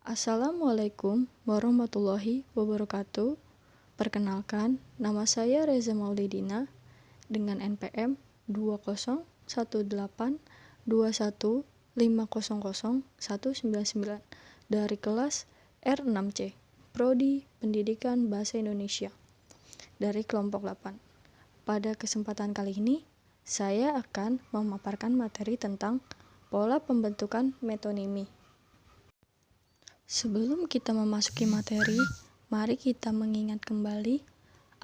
Assalamualaikum warahmatullahi wabarakatuh. Perkenalkan, nama saya Reza Maulidina dengan NPM 20182121500 dari kelas R6C, Prodi Pendidikan Bahasa Indonesia dari kelompok 8. Pada kesempatan kali ini, saya akan memaparkan materi tentang pola pembentukan metonimi. Sebelum kita memasuki materi, mari kita mengingat kembali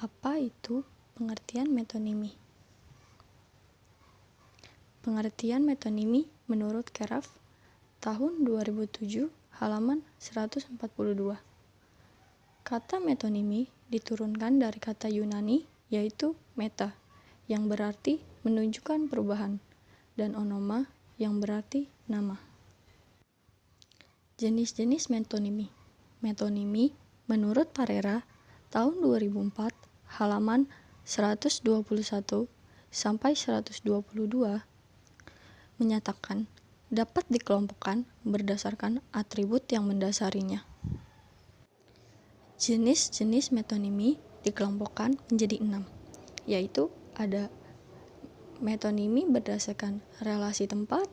apa itu pengertian metonimi. Pengertian metonimi menurut Keraf tahun 2007 halaman 142. Kata metonimi diturunkan dari kata Yunani yaitu meta yang berarti menunjukkan perubahan dan onoma yang berarti nama. Jenis-jenis metonimi. Metonimi menurut Parera tahun 2004 halaman 121 sampai 122 menyatakan dapat dikelompokkan berdasarkan atribut yang mendasarinya. Jenis-jenis metonimi dikelompokkan menjadi 6, yaitu ada metonimi berdasarkan relasi tempat,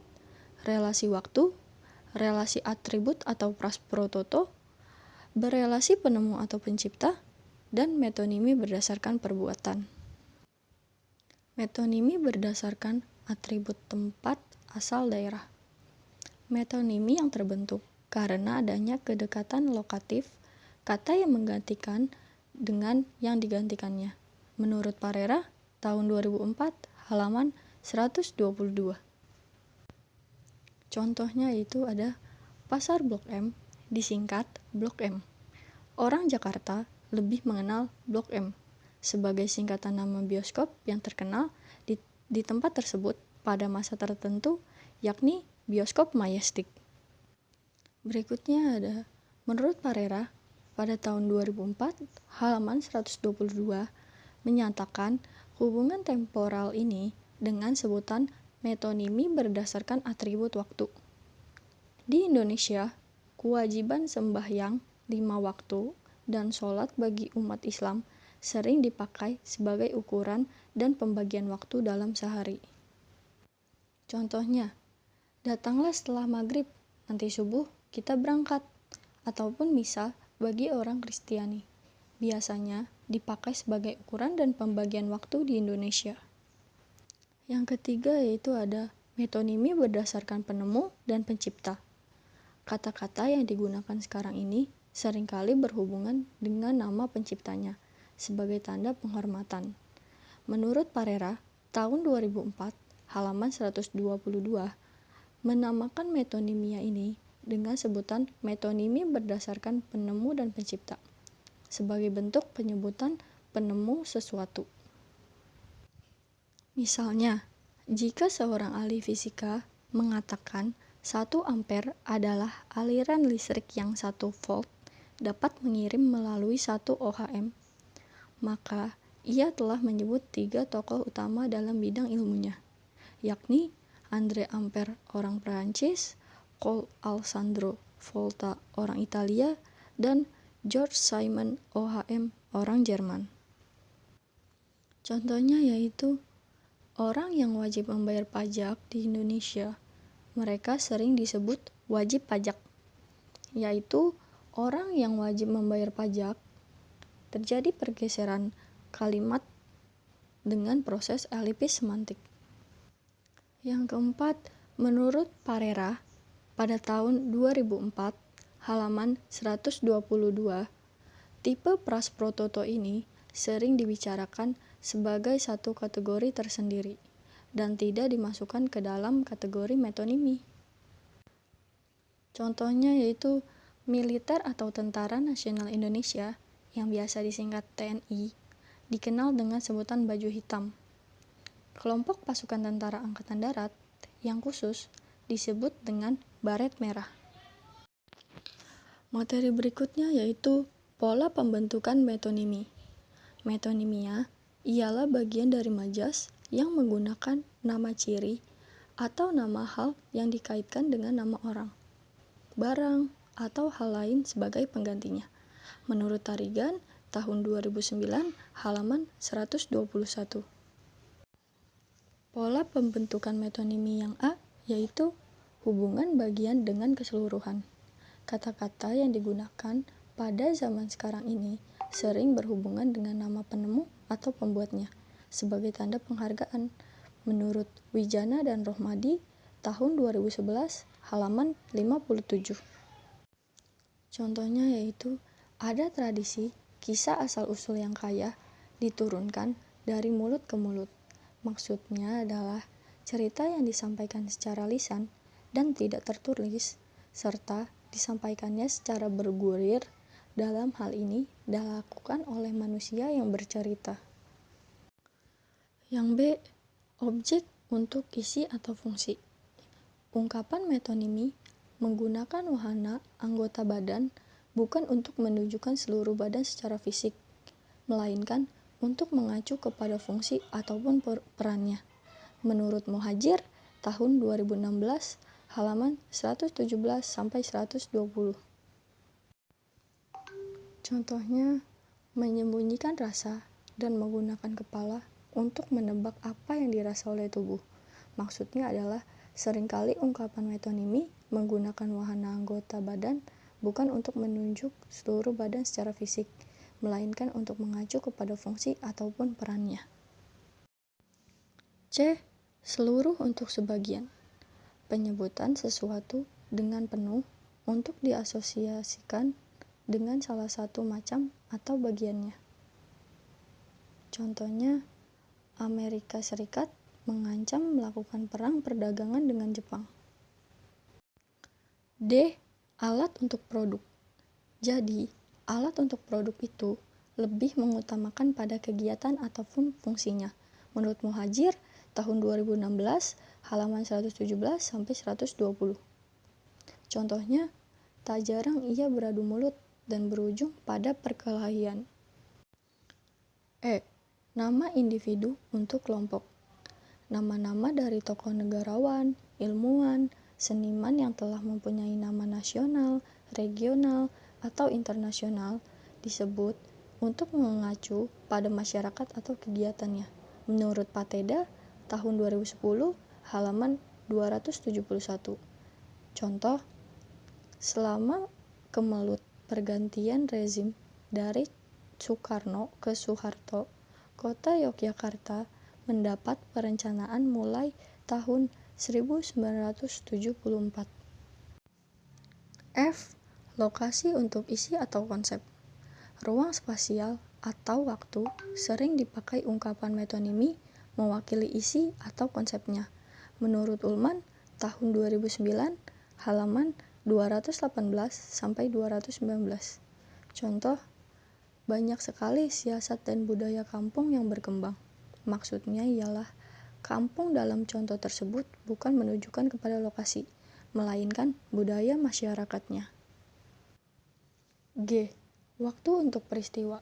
relasi waktu, relasi atribut atau prasprototo, berelasi penemu atau pencipta, dan metonimi berdasarkan perbuatan. Metonimi berdasarkan atribut tempat asal daerah. Metonimi yang terbentuk karena adanya kedekatan lokatif kata yang menggantikan dengan yang digantikannya. Menurut Parera tahun 2004 halaman 122. Contohnya itu ada Pasar Blok M, disingkat Blok M. Orang Jakarta lebih mengenal Blok M sebagai singkatan nama bioskop yang terkenal di tempat tersebut pada masa tertentu, yakni Bioskop Majestic. Berikutnya ada menurut Parera pada tahun 2004 halaman 122 menyatakan hubungan temporal ini dengan sebutan metonimi berdasarkan atribut waktu. Di Indonesia, kewajiban sembahyang 5 waktu dan sholat bagi umat Islam sering dipakai sebagai ukuran dan pembagian waktu dalam sehari. Contohnya, datanglah setelah maghrib, nanti subuh kita berangkat, ataupun misa bagi orang Kristiani. Biasanya dipakai sebagai ukuran dan pembagian waktu di Indonesia. Yang ketiga yaitu ada metonimi berdasarkan penemu dan pencipta. Kata-kata yang digunakan sekarang ini seringkali berhubungan dengan nama penciptanya sebagai tanda penghormatan. Menurut Parera, tahun 2004, halaman 122, menamakan metonimia ini dengan sebutan metonimi berdasarkan penemu dan pencipta sebagai bentuk penyebutan penemu sesuatu. Misalnya, jika seorang ahli fisika mengatakan 1 ampere adalah aliran listrik yang 1 volt dapat mengirim melalui 1 ohm, maka ia telah menyebut 3 tokoh utama dalam bidang ilmunya, yakni André Ampère orang Prancis, Carl Alessandro Volta orang Italia, dan George Simon OHM orang Jerman. Contohnya yaitu orang yang wajib membayar pajak di Indonesia, mereka sering disebut wajib pajak, yaitu orang yang wajib membayar pajak. Terjadi pergeseran kalimat dengan proses elipsis semantik. Yang keempat, menurut Parera pada tahun 2004 halaman 122, tipe prasprototo ini sering dibicarakan sebagai satu kategori tersendiri dan tidak dimasukkan ke dalam kategori metonimi. Contohnya yaitu militer atau Tentara Nasional Indonesia yang biasa disingkat TNI, dikenal dengan sebutan baju hitam. Kelompok pasukan tentara angkatan darat yang khusus disebut dengan baret merah. Materi berikutnya yaitu pola pembentukan metonimi. Metonimia ialah bagian dari majas yang menggunakan nama ciri atau nama hal yang dikaitkan dengan nama orang, barang, atau hal lain sebagai penggantinya. Menurut Tarigan, tahun 2009, halaman 121. Pola pembentukan metonimi yang A yaitu hubungan bagian dengan keseluruhan. Kata-kata yang digunakan pada zaman sekarang ini sering berhubungan dengan nama penemu atau pembuatnya sebagai tanda penghargaan. Menurut Wijana dan Rohmadi, tahun 2011, halaman 57. Contohnya yaitu ada tradisi kisah asal-usul yang kaya diturunkan dari mulut ke mulut. Maksudnya adalah cerita yang disampaikan secara lisan dan tidak tertulis, serta disampaikannya secara bergulir. Dalam hal ini dilakukan oleh manusia yang bercerita. Yang B, objek untuk isi atau fungsi. Ungkapan metonimi menggunakan wahana anggota badan bukan untuk menunjukkan seluruh badan secara fisik, melainkan untuk mengacu kepada fungsi ataupun perannya. Menurut Muhajir, tahun 2016, halaman 117-120. Contohnya, menyembunyikan rasa dan menggunakan kepala untuk menebak apa yang dirasa oleh tubuh. Maksudnya adalah seringkali ungkapan metonimi menggunakan wahana anggota badan bukan untuk menunjuk seluruh badan secara fisik, melainkan untuk mengacu kepada fungsi ataupun perannya. C. Seluruh untuk sebagian. Penyebutan sesuatu dengan penuh untuk diasosiasikan dengan salah satu macam atau bagiannya. Contohnya, Amerika Serikat mengancam melakukan perang perdagangan dengan Jepang. D. Alat untuk produk. Jadi, alat untuk produk itu lebih mengutamakan pada kegiatan ataupun fungsinya. Menurut Muhajir, tahun 2016, halaman 117-120. Contohnya, tak jarang ia beradu mulut dan berujung pada perkelahian. E. Nama individu untuk kelompok. Nama-nama dari tokoh negarawan, ilmuwan, seniman yang telah mempunyai nama nasional, regional, atau internasional disebut untuk mengacu pada masyarakat atau kegiatannya. Menurut Pateda, tahun 2010, halaman 271. Contoh, selama kemelut pergantian rezim dari Soekarno ke Soeharto, kota Yogyakarta mendapat perencanaan mulai tahun 1974. F. Lokasi untuk isi atau konsep. Ruang spasial atau waktu sering dipakai ungkapan metonimi mewakili isi atau konsepnya. Menurut Ullman, tahun 2009, halaman 218-219. Contoh, banyak sekali siasat dan budaya kampung yang berkembang. Maksudnya ialah kampung dalam contoh tersebut bukan menunjukkan kepada lokasi, melainkan budaya masyarakatnya. G. Waktu untuk peristiwa.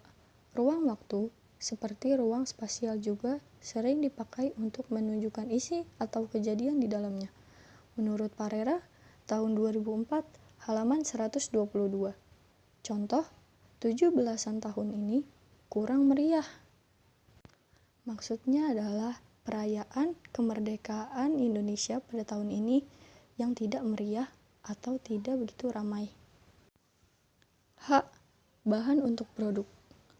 Ruang waktu, seperti ruang spasial juga sering dipakai untuk menunjukkan isi atau kejadian di dalamnya. Menurut Parera, tahun 2004, halaman 122. Contoh, 17-an tahun ini kurang meriah. Maksudnya adalah perayaan kemerdekaan Indonesia pada tahun ini yang tidak meriah atau tidak begitu ramai. H. Bahan untuk produk.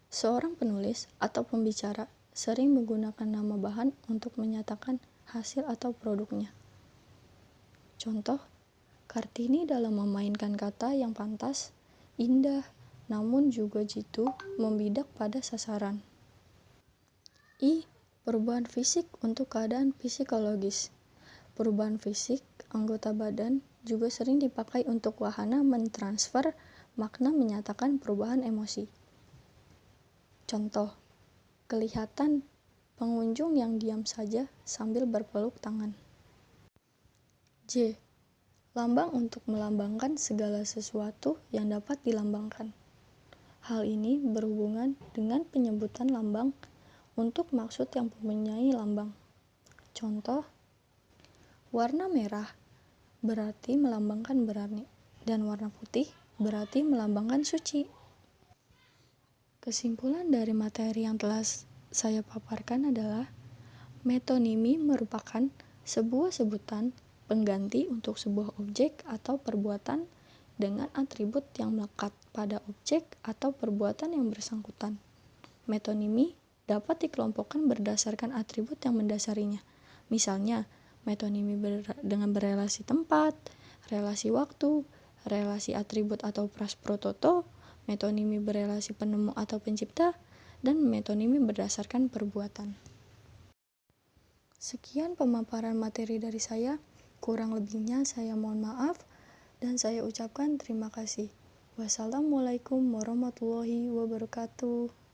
Seorang penulis atau pembicara sering menggunakan nama bahan untuk menyatakan hasil atau produknya. Contoh, Kartini dalam memainkan kata yang pantas, indah, namun juga jitu, membidak pada sasaran. I. Perubahan fisik untuk keadaan psikologis. Perubahan fisik anggota badan juga sering dipakai untuk wahana mentransfer makna menyatakan perubahan emosi. Contoh, kelihatan pengunjung yang diam saja sambil berpeluk tangan. J. Lambang untuk melambangkan segala sesuatu yang dapat dilambangkan. Hal ini berhubungan dengan penyebutan lambang untuk maksud yang mempunyai lambang. Contoh, warna merah berarti melambangkan berani, dan warna putih berarti melambangkan suci. Kesimpulan dari materi yang telah saya paparkan adalah metonimi merupakan sebuah sebutan pengganti untuk sebuah objek atau perbuatan dengan atribut yang melekat pada objek atau perbuatan yang bersangkutan. Metonimi dapat dikelompokkan berdasarkan atribut yang mendasarinya. Misalnya, metonimi dengan berelasi tempat, relasi waktu, relasi atribut atau prasprototo, metonimi berelasi penemu atau pencipta, dan metonimi berdasarkan perbuatan. Sekian pemaparan materi dari saya. Kurang lebihnya saya mohon maaf dan saya ucapkan terima kasih. Wassalamualaikum warahmatullahi wabarakatuh.